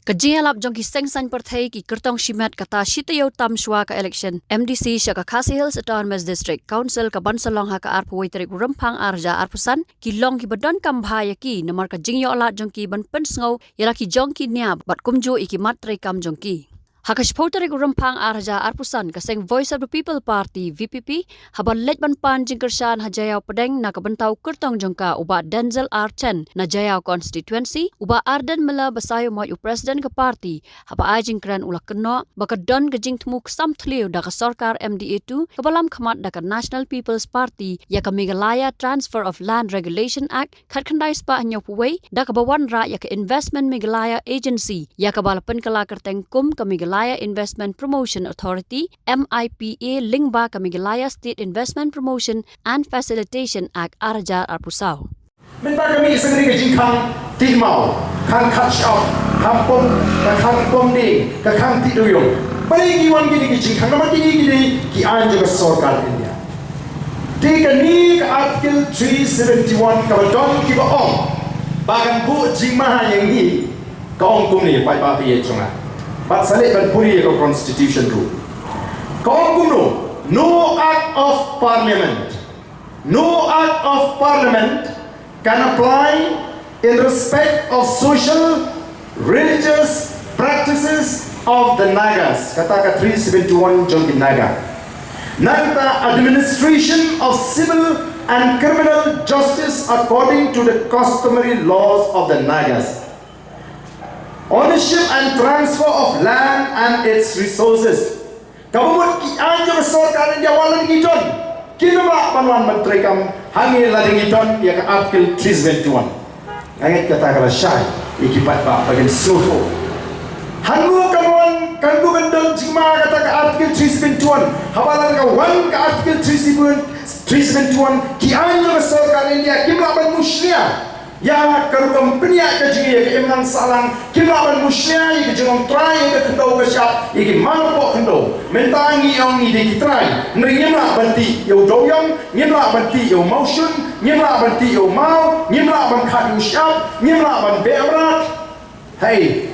Kajiyalap jong ki sengsan partai ki kertong shimat kata shitayo tam shwa ka election MDC shaka Khasi Hills Autonomous District Council ka bansalong ha ka arpuway tarik rempang arja arpusan ki long ki badon kambhaya ki namar ka jingyo alat jong ki ban pensngaw yala ki jong ki niya bat kumjo iki matray kam jong ki. Hakash tarik rempang arja arpusan kaseng Voice of the People Party VPP haban let ban pan jingkershan hajayaw pedeng na kabentaw kertong jongka uba Denzel R10 na jayaw constituency uba Arden mela basayo mo president ke party haba ajing kran ulak keno baka don gajing tmuk samtliu da ka sarkar MDA2 kabalam khamat da ka National People's Party ya ka Meghalaya Transfer of Land Regulation Act khatkhandai spa anyo puway da ka bawan ra ya ka Investment Meghalaya Agency ya ka balapan kala kerteng kum ka Meghalaya Investment Promotion Authority MIPA lingba ka Meghalaya State Investment Promotion and Facilitation Act arja arpusaw. Minta kami sendiri ke jingkang timau, kang catch up, kampung, kampung ni, kang tiduyong. Balik iwan gini ke jingkang, nama gini ki anja ke sarkar India. Tiga ni ke Article 371 kabadon ki baong, bahkan bu jingmah yang ni kaong kum ni pai papi ye chunga. But salik ban puri ke constitution rule. Kaong kum no act of parliament, no act of parliament can apply in respect of social, religious practices of the Nagas. Kata 371 Jongki Naga. Nagta administration of civil and criminal justice according to the customary laws of the Nagas. Ownership and transfer of land and its resources. Kabumut ki anja sarkar India walan giton. Kinama panwan menteri kam hangi lading iton ya ka Article 371. Angit kata kala syai ikipat ba bagian suhu. Hangu kawan kandu gendong jima kata ka Article 371. Habalan ka wan ka Article 371 ki anja sarkar India kimlaban muslia. Ya kerukam peniak kejingi ya ke imnan salang kimlaban muslia ya ke jengong try ya ke kendau ke syap ya ke mangpok kendau mentangi yang ni di try neri nyemlak banti yau doyong nyemlak banti yau mausun nyemlak banti yau mau nyemlak ban khat yau syap nyemlak ban berat hey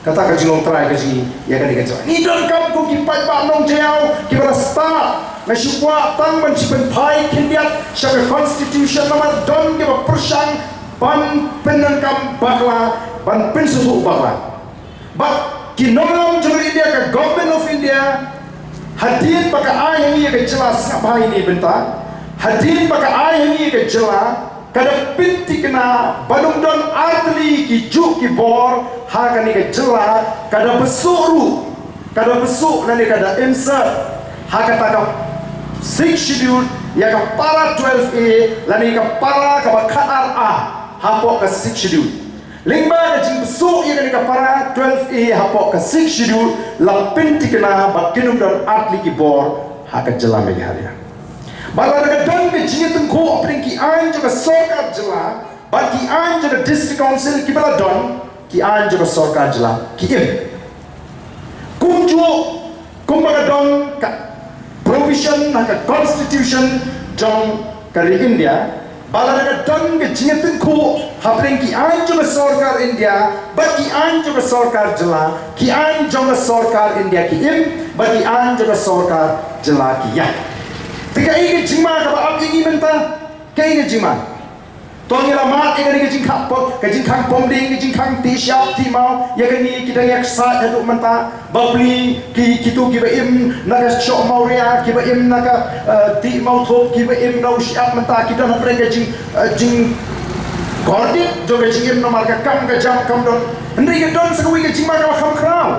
kata ke jengong try kejingi ya ke dikacau ni don kampung kipat pak nong jayau kibara start Nasyukwa tang mencipen pai kindiat syaka constitution nama don kiba persang ban penengkam bakla ban pensusu bakla but kinongam jumlah India ke government of India hadir baka ayah ni ke jelas ngapai ni benta hadir baka ayah ni ke jelas kada pinti kena badung don artli ki juk ki bor ha kani ke jelas kada besuru kada besuk nani kada insert ha kata ka 6 schedule ya ka para 12A lani ka para ka bakar A hapok ka 6 schedule lingba ka jing besuk ya ka para 12A hapok ka 6 schedule lapin tikena bakinum dan atli ki bor ha ka jela meghalaya bala ka don ke jing tengko opring ki an jo ka sarkar jela ba ki an jo ka district council ki bala don ki an jo ka sarkar jela ki im kumjo kumbaga don ka provision naka constitution jong kari India bala naka don ke jingatin ko hapring ki an jong sarkar India ba ki an jong sarkar jela ki an jong sarkar India ki im ba ki an jong sarkar jela ki ya tiga ini jima ka ba ab ingi menta ke ini jima tong ila mat ke ni jing khap ke jing khang pom ding ke jing khang ti syap ti mau ya ke ni kita yak sa hadu menta babli ki kitu ki ba im naga shok mau ria ki ba im naga ti mau thop ki ba im nau syap menta kita na preng ke jing godit jo ke jing im no mar ka kam ka jam kam don ndri ke don sakui ke jing ma ka kham krau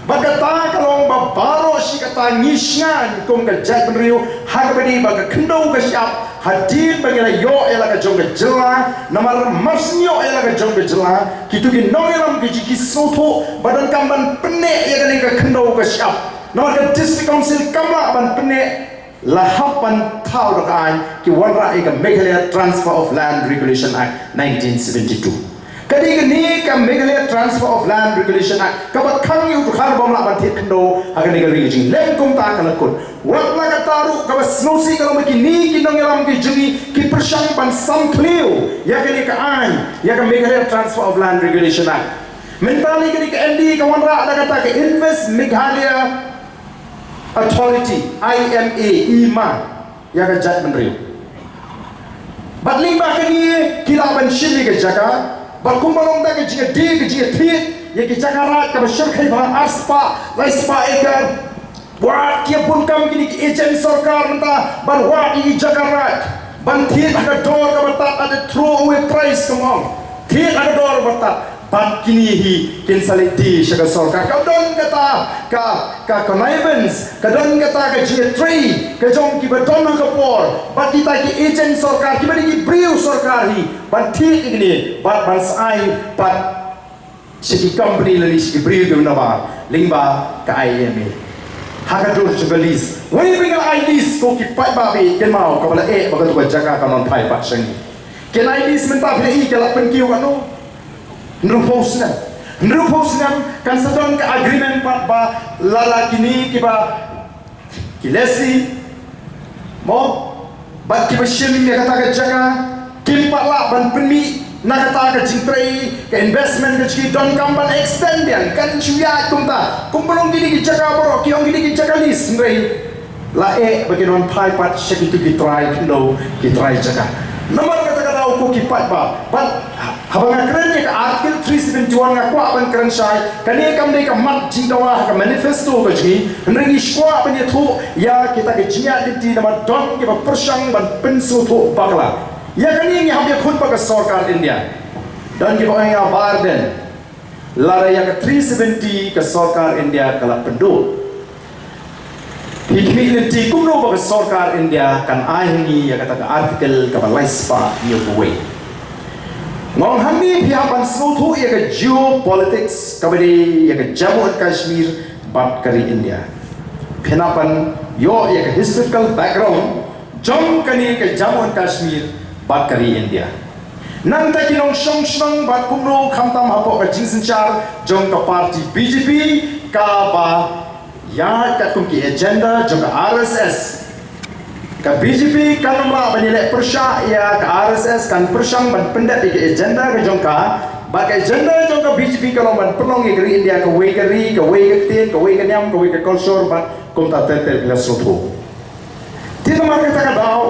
bagata kalong babaro si kata ngisngan kum ka jai penriu ha ka bani baga kendau ka syap hadir bagi yo ela ka jong ke jela namar masnyo ela ka jong ke jela kitu ki noelam ki jiki soto badan kamban pene ya ka kendau ka syap namar ka district council kamla ban pene lahapan thau dokan ki wanra ka Meghalaya Transfer of Land Regulation Act 1972 kadi ni ka Meghalaya Transfer of Land Regulation Act kabat kang yu khar bomla ban thit kendo agan ni region lem kum ta kan kun wakla ka taru ka snosi ka ki ni ki nong elam ki juni ki persang ban sam clear ya ka ni ka an ya ka Meghalaya Transfer of Land Regulation Act Mentali ke MD kawan rak ada kata ke Invest Meghalaya Authority IMA yang ke jat menriu. Bat limba ke ni kilaban shili ke jaka. Bat kumbalong da ke jika di ke jika tiit ya ke jaka rat ke basyar kai bah aspa laispa ekar. Buat kia pun kam kini ke ejen sarkar mentah ban wat di jaka rat. Ban tiit ada dor ke batat ada throw away price kemong. Tiit ada dor batat. Ban kini hi kin saliti syaka sarkar ka don kata ka connivance ka don kata ka jia tree ka jong ki badon ka por bat kita ki agent sarkar ki bani ki briu sarkar hi ban thi igni ban sai pat siki company lali siki briu de nawa lingba ka IMA haka dur jugalis wai bingal IDs ko ki pai ba bi ken mau ka bala ba ka tu jaga ka non pai pat sengi ken IDs menta bile i kala pen ki wano Nrupusna kan sedang ke agreement pat ba lala kini kiba kilesi mo bat kiba shim ya kata ke jaga kim pat la ban peni na kata ke jintrai ke investment ke chi don kamban extend yan kan chuya tumta kumbulong gini ki jaga boro ki ong gini ki jaga lis ngai la bagi non pai pat shaki tu ki try jaga nomor kata ko ki pat ba bat habang keren ya ka artikel 371 nga kwa ban keren sai kani kam dei ka mat jingdawa ka manifesto ka ji nringi skwa ban ya thu ya kita ke jinya di nama don ke persang ban pensu thu bakla ya kani ngi habya khud ba ka sarkar India dan ki ba ya barden lara ya ka 370 ka sarkar India kala pendu Hikmiliti kumno ba sarkar India kan ahingi ya kata ka artikel ka laispa new way. Ngong hami pihak ban semua ya ke geopolitics kabadi ya ke Jammu and Kashmir bat kari India. Penapan yo ya ke historical background jom kani ke Jammu and Kashmir bat kari India. Nang ta kinong shong bat kumno khamtam hapo ka jingsenchar jom ka party BJP ka ba ya kat kum ki agenda jom ka RSS ka BJP kan nomra banilek persya ya ka RSS kan persang ban pendat di agenda ka jom ka ba ka agenda jom ka BJP kalau ban penong ke India ka way ke tin ka way ke nyam ka way ke culture ban kum ta tetel la soto ti nomar ka ta daw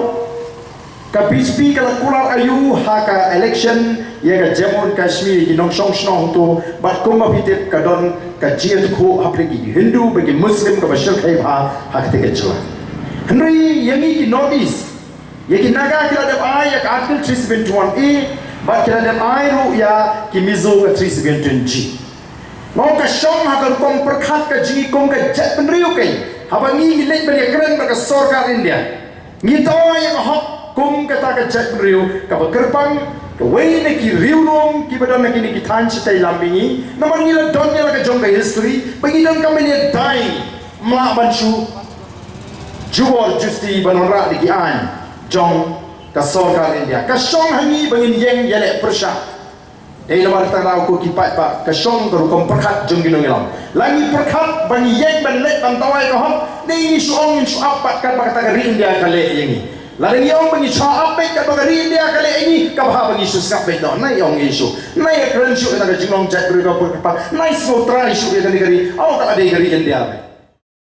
ka BJP kala kular ayu ha ka election ya ka Jammu and Kashmir ki nong shong tu bat kum ma pitip ka don ka jiat ko hapre ki Hindu bagi Muslim ka bashar khai ha hak te ke chula Henry yangi ki notice yaki naga kila dem ay yak article 371A bat kila dem ay ru ya ki mizo ka 371G mau ka shong ha ka kom perkhat ka jingi kom ka jat penriu kai haba ngi ni lek bani keren ba ka sarkar India ngi to ya hok kom ka ta ka jat penriu ka ba kerpang ka way na ki riulong ki badon na kini ki than chitai lambingi naman nila don nila ka jong ka history bagi don ka meni dai ma banchu jual justi banora di kian jong ka sarkar India ka shong hangi bangin yeng yele persya dei lamar tarau ko kipat pa ka shong ko kom perkhat jong ginong ilam langi perkhat bangi yeng ban let ban tawai ka hom nei ni suong in su apat ka kata ka India ka le yengi laling yong bangi cha apet ka ba India ka le yengi ka ba bangi su skap be do nai yong isu nai kren su na ka jingong jat bru ka pa nai so try su ya gari au ka ade gari India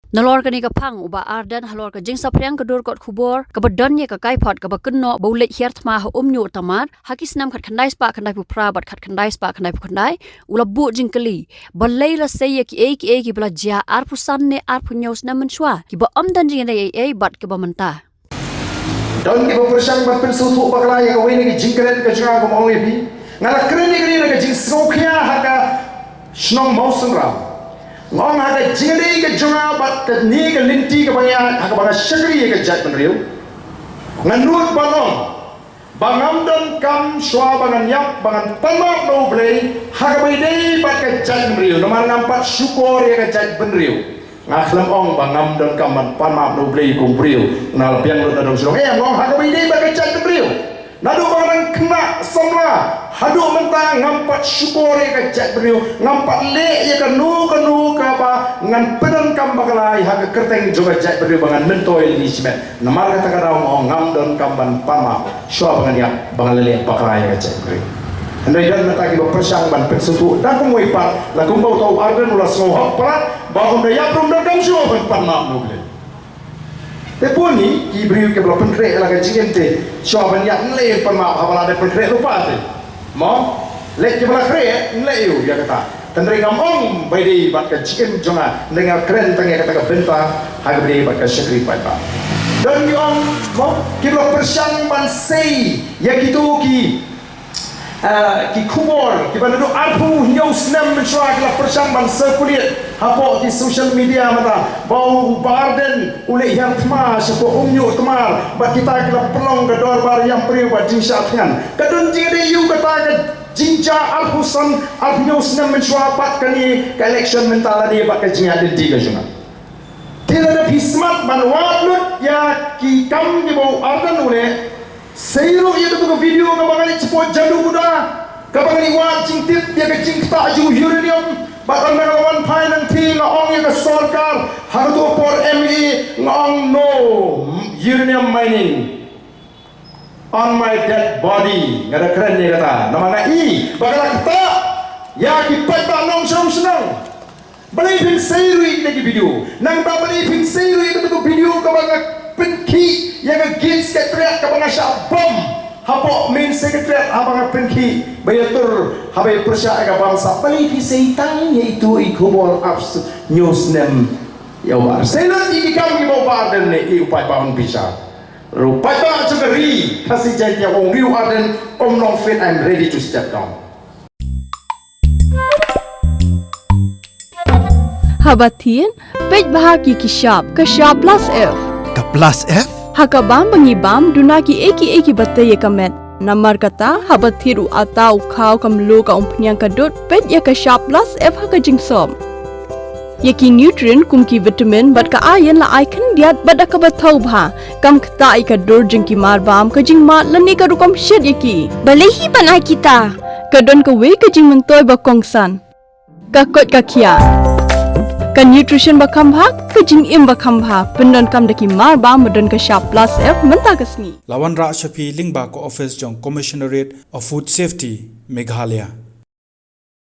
Nalor kani ka phang uba arden halor ka jingsa pryang ka dur kot khubor ka badon ye ka kai phot ka ba kunno boulet hiert ma ha umnyu tamar hakisnam khat khandai spa khandai pu pra bat khat khandai spa khandai pu khandai ulabu jingkali balai la sey ki bla ja ar pu san ne ar pu nyos na menshwa ki ba amdan jing nei bat ka ba menta don ki ba persang ba pensu thu bakla ya ka wene ki jingkren ka janga ko mong epi ngala kren ni ka jing sokya ha ka snong mosung ra ngong ada jingri ke junga bat ke ni ke linti ke baya ha banga shagri ke jat penriu nganut balong bangam don kam shwa bangan yak bangan pamak no blei ha ke bide bat ke jat penriu nomar nampat syukur ke jat penriu ngaklam ong bangam don kam ban pamak no blei kum priu nal piang lo dong song ngong ha ke bide bat ke jat penriu nadu barang kena semua hadu mentang ngampat syukur ya jat beriu ngampat le ya kanu ka ba ngan pedan kam bakalai ha kerteng juga jat beriu bangan mentoi ni simet namar kata kata ngam don kam ban pama syua bangan ya bangan le bakalai ya jat beriu Andai dan nataki berpersang ban pensutu dan kumui pat la kumbau tau arden ulas ngohok pelat bahum daya brum dan gamsu pan mak nuble. Tepuni ki beriu ke belakang krek la ka jingente syo ban yak nle pan mak habala de krek lupa te. Mo lek ke belakang krek nle yu ya kata. Tandri ngamong bai di bat ka jingem jonga dengan keren tangya kata ka benta ha beri bat ka syakri pai pa. Dan yung mo ki berpersang ban sei ya kitu ki kumor ki bandu arpu news nem mencuak la persang ban circulate hapo di social media mata bau barden ule yang tma sapo umnyu tmar ba kita kila pelong ke dor bar yang priu ba jinsha than kadun jingde yu kata ke jinja alhusan al news nem mencuak pat kani ke election mentala dia ba ke jinga de diga juna tidak ada bismat ban wadlut ya ki kam di bau arden ule Seiru ia tu video kabangan cepot jadu kuda kabangan iwan cingtit dia ke cingta ju uranium bahkan mengawan pai nanti ngong ia ke sorkar harus por ME ngong no uranium mining on my dead body ngada keren dia kata nama i bakal kita ya kipat tak nong senang beli pin seiru ini video nang tak beli pin seiru itu video kabangan penki yang gins sekretariat kabanga sya bom hapo main sekretariat abang penki bayatur habai persya aga bangsa bali di seitang yaitu ikubol abs news nem ya war senat iki kami mau barden ne i upai baun bisa rupai ba cegeri kasih janji ong riu arden om long fit I'm ready to step down. Habatin pej bahagi kishab kashab plus F Plus F Hakabam bangibam dunaki eki batay kamet namar kata habathiru ata ukhaw kamlu ka umpnyang kadut pet ya ka sharp plus F haka jingsom yaki nutrient kumki vitamin bat ka iron la icon diat bat ka bathau bha kam khta ka dur jingki mar bam ka jing ma lani ka rukom shed yaki balehi banai kita kadon ka we ka jing mentoy ba kongsan ka kot ka khia ka nutrition bakam bha ka jing im bakam bha pendon kam daki mar ba modon ka sharp plus F menta kasni Lawan Ra Shafi Lingba ko office jong Commissionerate of Food Safety Meghalaya